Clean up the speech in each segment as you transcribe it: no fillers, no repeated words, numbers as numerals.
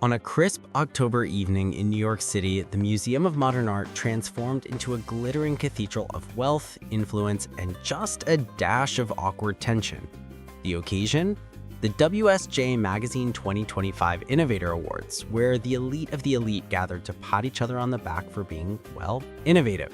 On a crisp October evening in New York City, the Museum of Modern Art transformed into a glittering cathedral of wealth, influence, and just a dash of awkward tension. The occasion? The WSJ Magazine 2025 Innovator Awards, where the elite of the elite gathered to pat each other on the back for being, well, innovative.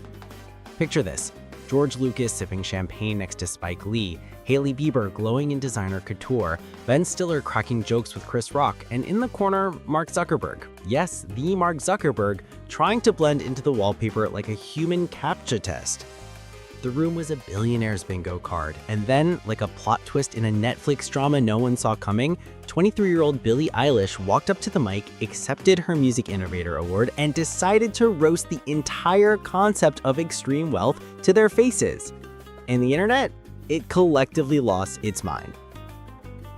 Picture this: George Lucas sipping champagne next to Spike Lee, Hailey Bieber glowing in designer couture, Ben Stiller cracking jokes with Chris Rock, and in the corner, Mark Zuckerberg. Yes, the Mark Zuckerberg, trying to blend into the wallpaper like a human CAPTCHA test. The room was a Billionaires bingo card, and then, like a plot twist in a Netflix drama no one saw coming, 23-year-old Billie Eilish walked up to the mic, accepted her Music Innovator Award, and decided to roast the entire concept of extreme wealth to their faces. And the internet? It collectively lost its mind.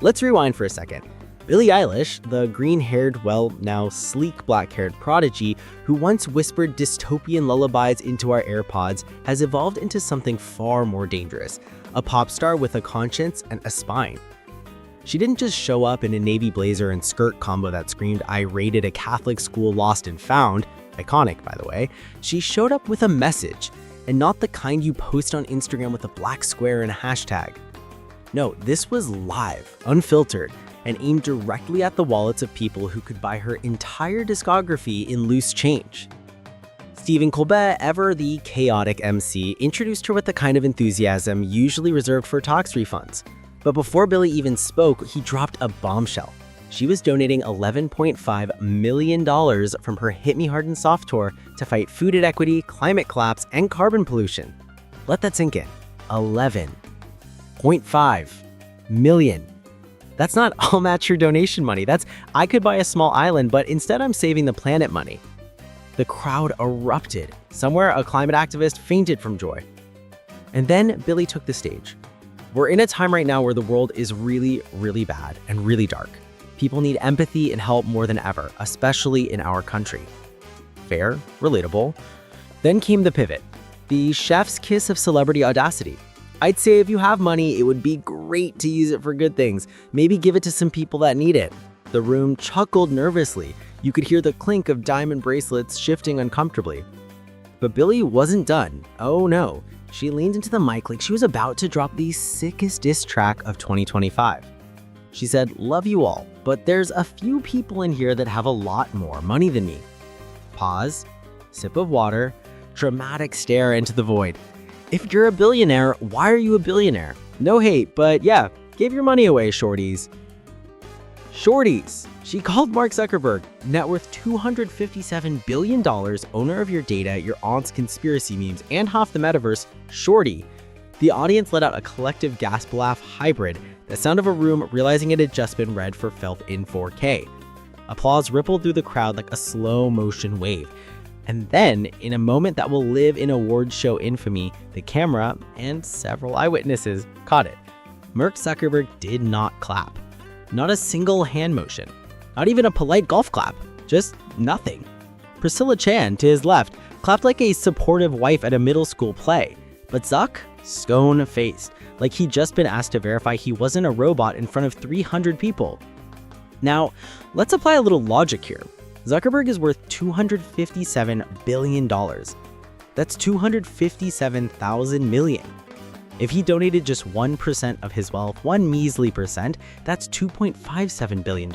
Let's rewind for a second. Billie Eilish, the green-haired, well, now sleek black-haired prodigy who once whispered dystopian lullabies into our AirPods, has evolved into something far more dangerous, a pop star with a conscience and a spine. She didn't just show up in a navy blazer and skirt combo that screamed "I raided a Catholic school lost and found," iconic by the way. She showed up with a message, and not the kind you post on Instagram with a black square and a hashtag. No, this was live, unfiltered, and aimed directly at the wallets of people who could buy her entire discography in loose change. Stephen Colbert, ever the chaotic MC, introduced her with the kind of enthusiasm usually reserved for tax refunds. But before Billie even spoke, he dropped a bombshell. She was donating $11.5 million from her Hit Me Hard and Soft tour to fight food inequity, climate collapse, and carbon pollution. Let that sink in. $11.5 million. That's not "I'll match your donation" money. That's "I could buy a small island, but instead I'm saving the planet" money. The crowd erupted. Somewhere, a climate activist fainted from joy. And then Billie took the stage. We're in a time right now where the world is really, really bad and really dark. People need empathy and help more than ever, especially in our country. Fair, relatable. Then came the pivot, the chef's kiss of celebrity audacity. I'd say if you have money, it would be great to use it for good things. Maybe give it to some people that need it. The room chuckled nervously. You could hear the clink of diamond bracelets shifting uncomfortably. But Billie wasn't done. Oh no. She leaned into the mic like she was about to drop the sickest diss track of 2025. She said, "Love you all, but there's a few people in here that have a lot more money than me." Pause, sip of water, dramatic stare into the void. If you're a billionaire, why are you a billionaire? No hate, but yeah, give your money away, shorties. Shorties! She called Mark Zuckerberg, net worth $257 billion, owner of your data, your aunt's conspiracy memes, and half the metaverse, shorty. The audience let out a collective gasp laugh hybrid, the sound of a room realizing it had just been read for filth in 4K. Applause rippled through the crowd like a slow motion wave. And then, in a moment that will live in awards show infamy, the camera, and several eyewitnesses, caught it. Mark Zuckerberg did not clap. Not a single hand motion. Not even a polite golf clap. Just nothing. Priscilla Chan, to his left, clapped like a supportive wife at a middle school play. But Zuck? Scone-faced, like he'd just been asked to verify he wasn't a robot in front of 300 people. Now, let's apply a little logic here. Zuckerberg is worth $257 billion. That's 257,000 million. If he donated just 1% of his wealth, one measly percent, that's $2.57 billion.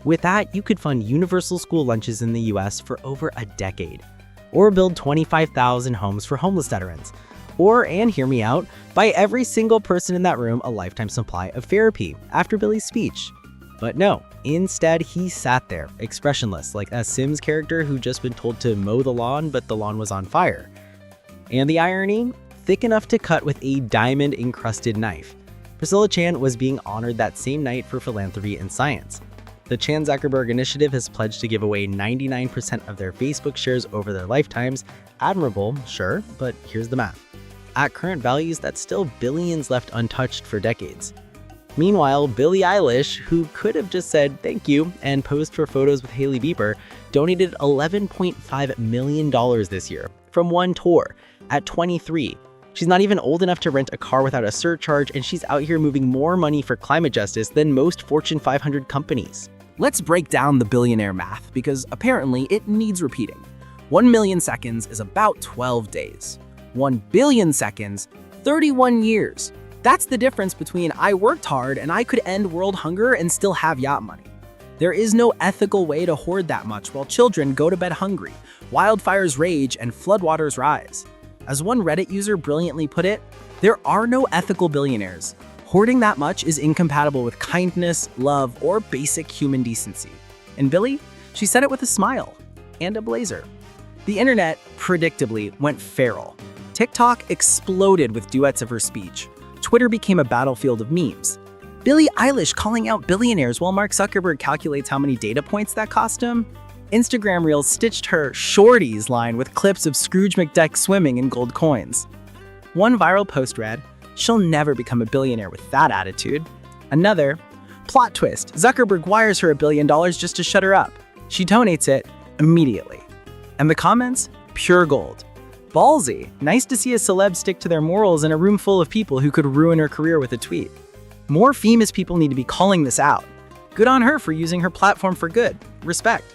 With that, you could fund universal school lunches in the US for over a decade, or build 25,000 homes for homeless veterans, or, and hear me out, buy every single person in that room a lifetime supply of therapy after Billie's speech. But no, instead he sat there, expressionless, like a Sims character who'd just been told to mow the lawn, but the lawn was on fire. And the irony? Thick enough to cut with a diamond-encrusted knife. Priscilla Chan was being honored that same night for philanthropy and science. The Chan Zuckerberg Initiative has pledged to give away 99% of their Facebook shares over their lifetimes. Admirable, sure, but here's the math. At current values, that's still billions left untouched for decades. Meanwhile, Billie Eilish, who could have just said thank you and posed for photos with Hailey Bieber, donated $11.5 million this year from one tour at 23. She's not even old enough to rent a car without a surcharge, and she's out here moving more money for climate justice than most Fortune 500 companies. Let's break down the billionaire math because apparently it needs repeating. 1 million seconds is about 12 days. 1 billion seconds, 31 years. That's the difference between I worked hard and I could end world hunger and still have yacht money. There is no ethical way to hoard that much while children go to bed hungry, wildfires rage, and floodwaters rise. As one Reddit user brilliantly put it, there are no ethical billionaires. Hoarding that much is incompatible with kindness, love, or basic human decency. And Billie? She said it with a smile and a blazer. The internet, predictably, went feral. TikTok exploded with duets of her speech. Twitter became a battlefield of memes. Billie Eilish calling out billionaires while Mark Zuckerberg calculates how many data points that cost him. Instagram Reels stitched her shorties line with clips of Scrooge McDuck swimming in gold coins. One viral post read, "She'll never become a billionaire with that attitude." Another, "Plot twist, Zuckerberg wires her $1 billion just to shut her up. She donates it immediately." And the comments, pure gold. Ballsy, nice to see a celeb stick to their morals in a room full of people who could ruin her career with a tweet. More famous people need to be calling this out. Good on her for using her platform for good. Respect.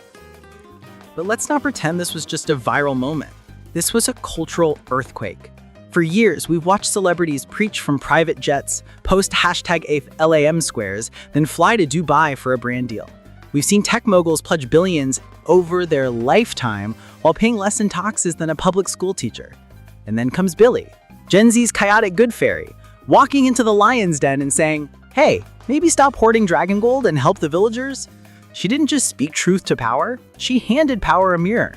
But let's not pretend this was just a viral moment. This was a cultural earthquake. For years, we've watched celebrities preach from private jets, post #LAM squares, then fly to Dubai for a brand deal. We've seen tech moguls pledge billions over their lifetime while paying less in taxes than a public school teacher. And then comes Billie, Gen Z's chaotic good fairy, walking into the lion's den and saying, "Hey, maybe stop hoarding dragon gold and help the villagers." She didn't just speak truth to power, she handed power a mirror.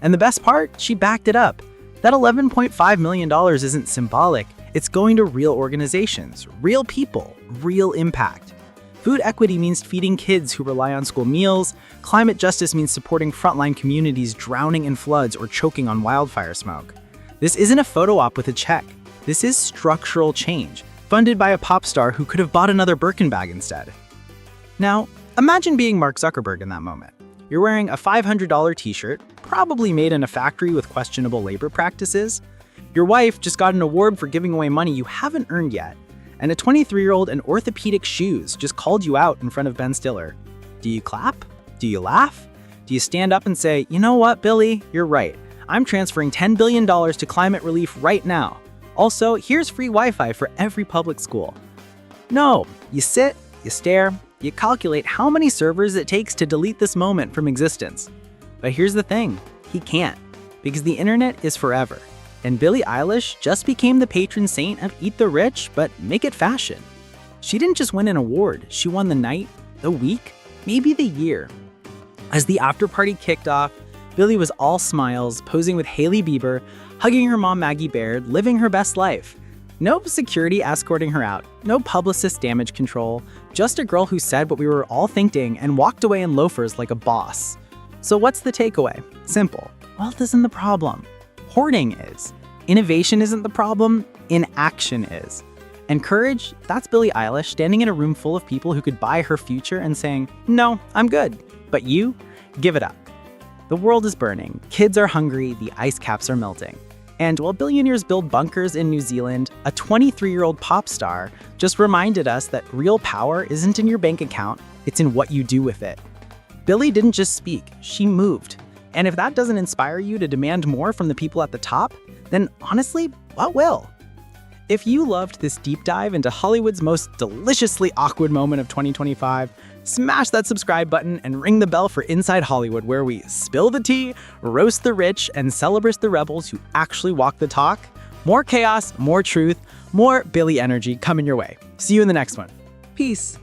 And the best part, she backed it up. That $11.5 million isn't symbolic, it's going to real organizations, real people, real impact. Food equity means feeding kids who rely on school meals. Climate justice means supporting frontline communities drowning in floods or choking on wildfire smoke. This isn't a photo op with a check. This is structural change, funded by a pop star who could have bought another Birkin bag instead. Now, imagine being Mark Zuckerberg in that moment. You're wearing a $500 t-shirt, probably made in a factory with questionable labor practices. Your wife just got an award for giving away money you haven't earned yet. And a 23-year-old in orthopedic shoes just called you out in front of Ben Stiller. Do you clap? Do you laugh? Do you stand up and say, "You know what, Billie, you're right. I'm transferring $10 billion to climate relief right now. Also, here's free Wi-Fi for every public school"? No, you sit, you stare, you calculate how many servers it takes to delete this moment from existence. But here's the thing, he can't, because the internet is forever. And Billie Eilish just became the patron saint of Eat the Rich, but make it fashion. She didn't just win an award, she won the night, the week, maybe the year. As the after party kicked off, Billie was all smiles, posing with Hailey Bieber, hugging her mom Maggie Baird, living her best life. No security escorting her out, no publicist damage control, just a girl who said what we were all thinking and walked away in loafers like a boss. So what's the takeaway? Simple. Wealth isn't the problem. Hoarding is. Innovation isn't the problem, inaction is. And courage, that's Billie Eilish standing in a room full of people who could buy her future and saying, "No, I'm good. But you, give it up." The world is burning, kids are hungry, the ice caps are melting. And while billionaires build bunkers in New Zealand, a 23-year-old pop star just reminded us that real power isn't in your bank account, it's in what you do with it. Billie didn't just speak, she moved. And if that doesn't inspire you to demand more from the people at the top, then honestly, what will? If you loved this deep dive into Hollywood's most deliciously awkward moment of 2025, smash that subscribe button and ring the bell for Inside Hollywood, where we spill the tea, roast the rich, and celebrate the rebels who actually walk the talk. More chaos, more truth, more Billie energy coming your way. See you in the next one. Peace.